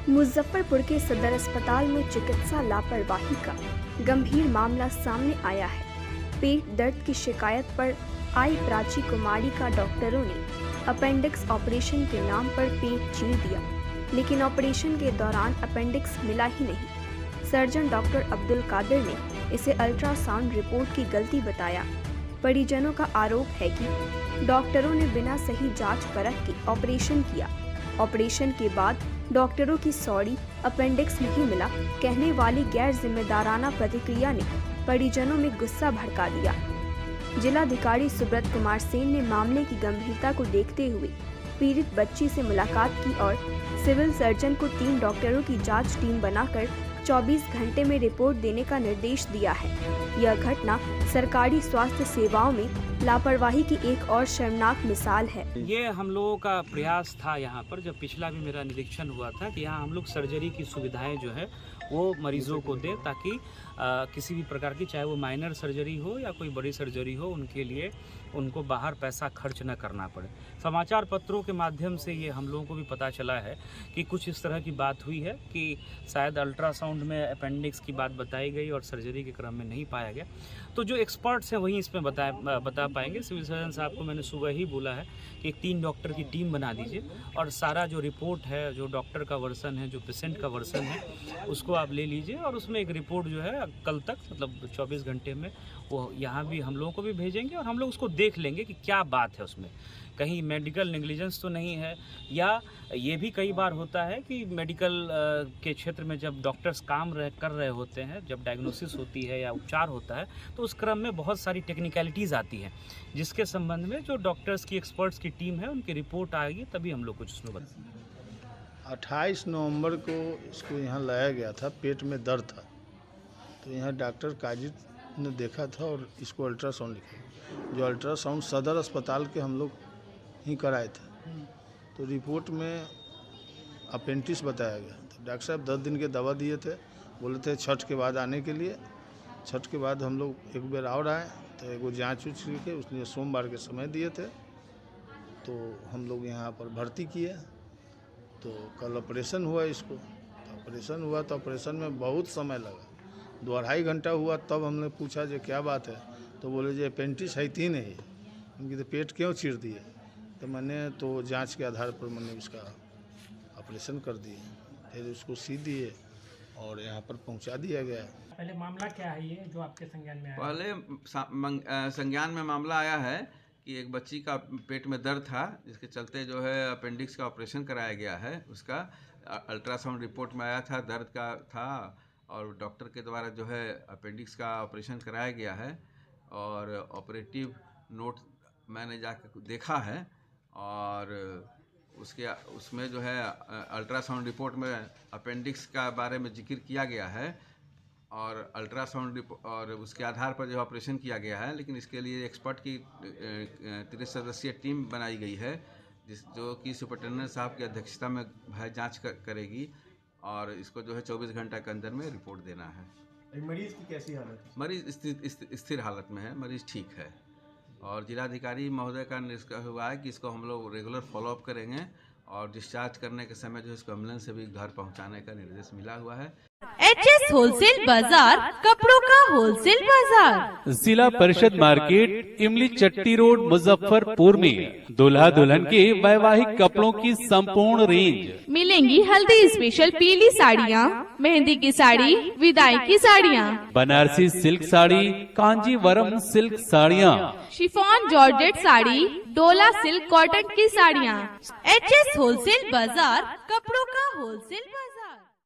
मुजफ्फरपुर के सदर अस्पताल में चिकित्सा लापरवाही का गंभीर मामला सामने आया है। पेट दर्द की शिकायत पर आई प्राची कुमारी का डॉक्टरों ने अपेंडिक्स ऑपरेशन के नाम पर पेट चीर दिया, लेकिन ऑपरेशन के दौरान अपेंडिक्स मिला ही नहीं। सर्जन डॉक्टर अब्दुल कादिर ने इसे अल्ट्रासाउंड रिपोर्ट की गलती बताया। परिजनों का आरोप है कि डॉक्टरों ने बिना सही जांच परख के ऑपरेशन किया। ऑपरेशन के बाद डॉक्टरों की सॉरी अपेंडिक्स नहीं मिला कहने वाली गैर जिम्मेदाराना प्रतिक्रिया ने परिजनों में गुस्सा भड़का दिया। जिलाधिकारी सुब्रत कुमार सेन ने मामले की गंभीरता को देखते हुए पीड़ित बच्ची से मुलाकात की और सिविल सर्जन को 3 डॉक्टरों की जांच टीम बनाकर 24 घंटे में रिपोर्ट देने का निर्देश दिया है। यह घटना सरकारी स्वास्थ्य सेवाओं में लापरवाही की एक और शर्मनाक मिसाल है। ये हम लोगों का प्रयास था यहाँ पर, जब पिछला भी मेरा निरीक्षण हुआ था कि यहाँ हम लोग सर्जरी की सुविधाएं जो है वो मरीजों को दें, ताकि किसी भी प्रकार की, चाहे वो माइनर सर्जरी हो या कोई बड़ी सर्जरी हो, उनके लिए उनको बाहर पैसा खर्च न करना पड़े। समाचार पत्रों के माध्यम से ये हम लोगों को भी पता चला है कि कुछ इस तरह की बात हुई है कि शायद अल्ट्रासाउंड में अपेंडिक्स की बात बताई गई और सर्जरी के क्रम में नहीं पाया गया। तो जो एक्सपर्ट्स हैं वही इसमें बता पाएंगे। सिविल सर्जन साहब को मैंने सुबह ही बोला है कि 3 डॉक्टर की टीम बना दीजिए और सारा जो रिपोर्ट है, जो डॉक्टर का वर्सन है, जो पेशेंट का वर्सन है, उसको आप ले लीजिए और उसमें एक रिपोर्ट जो है कल तक, मतलब 24 घंटे में, वो यहाँ भी हम लोगों को भी भेजेंगे और हम लोग उसको देख लेंगे कि क्या बात है उसमें, कहीं मेडिकल नेग्लिजेंस तो नहीं है। या ये भी कई बार होता है कि मेडिकल के क्षेत्र में जब डॉक्टर्स काम कर रहे होते हैं, जब डायग्नोसिस होती है या उपचार होता है, तो उस क्रम में बहुत सारी टेक्निकलिटीज़ आती हैं, जिसके संबंध में जो डॉक्टर्स की, एक्सपर्ट्स की टीम है, उनकी रिपोर्ट आएगी तभी हम लोग कुछ उसमें बताएंगे। 28 नवंबर को इसको यहाँ लाया गया था, पेट में दर्द था, तो यहाँ डॉक्टर काजिद ने देखा था और इसको अल्ट्रासाउंड लिखा, जो अल्ट्रासाउंड सदर अस्पताल के हम लोग ही कराए थे। तो रिपोर्ट में अपेंडिक्स बताया गया। तो डॉक्टर साहब 10 दिन के दवा दिए थे, बोले थे छठ के बाद आने के लिए। छठ के बाद हम लोग एक बार और आए तो एगो जाँच उच के उसने सोमवार के समय दिए थे, तो हम लोग यहाँ पर भर्ती किए। तो कल ऑपरेशन हुआ इसको। तो ऑपरेशन हुआ तो ऑपरेशन में बहुत समय लगा, 2-2.5 घंटा हुआ। तब हमने पूछा जो क्या बात है, तो बोले जो अपेंडिक्स है ही नहीं। उनकी तो पेट क्यों चीर दिए? तो मैंने तो जांच के आधार पर मैंने उसका ऑपरेशन कर दिए, फिर उसको सी दिए और यहाँ पर पहुँचा दिया गया। पहले मामला क्या है ये जो आपके संज्ञान में आया? पहले संज्ञान में मामला आया है कि एक बच्ची का पेट में दर्द था, जिसके चलते जो है अपेंडिक्स का ऑपरेशन कराया गया है। उसका अल्ट्रासाउंड रिपोर्ट में आया था, दर्द का था, और डॉक्टर के द्वारा जो है अपेंडिक्स का ऑपरेशन कराया गया है। और ऑपरेटिव नोट मैंने जाकर देखा है और उसमें जो है अल्ट्रासाउंड रिपोर्ट में अपेंडिक्स का बारे में जिक्र किया गया है और अल्ट्रासाउंड और उसके आधार पर जो ऑपरेशन किया गया है। लेकिन इसके लिए एक्सपर्ट की 30 सदस्यीय टीम बनाई गई है, जो कि सुपरिटेंडेंट साहब की अध्यक्षता में जांच करेगी और इसको जो है 24 घंटा के अंदर में रिपोर्ट देना है। मरीज की कैसी हालत है? मरीज स्थिर हालत में है, मरीज ठीक है। और जिलाधिकारी महोदय का निर्देश हुआ है कि इसको हम लोग रेगुलर फॉलोअप करेंगे और डिस्चार्ज करने के समय जो इसको एम्बुलेंस से भी घर पहुंचाने का निर्देश मिला हुआ है। HS होलसेल बाजार, कपड़ों का होलसेल बाजार। जिला परिषद मार्केट, इमली चट्टी रोड, मुजफ्फरपुर में दूल्हा दुल्हन के वैवाहिक कपड़ों की संपूर्ण रेंज मिलेंगी। हल्दी स्पेशल पीली साड़ियाँ, मेहंदी की साड़ी, विदाई की साड़ियाँ, बनारसी सिल्क साड़ी, कांजीवरम सिल्क साड़ियाँ, शिफॉन जॉर्जेट साड़ी, डोला सिल्क कॉटन की साड़ियाँ। HS होलसेल बाजार, कपड़ों का होलसेल बाजार।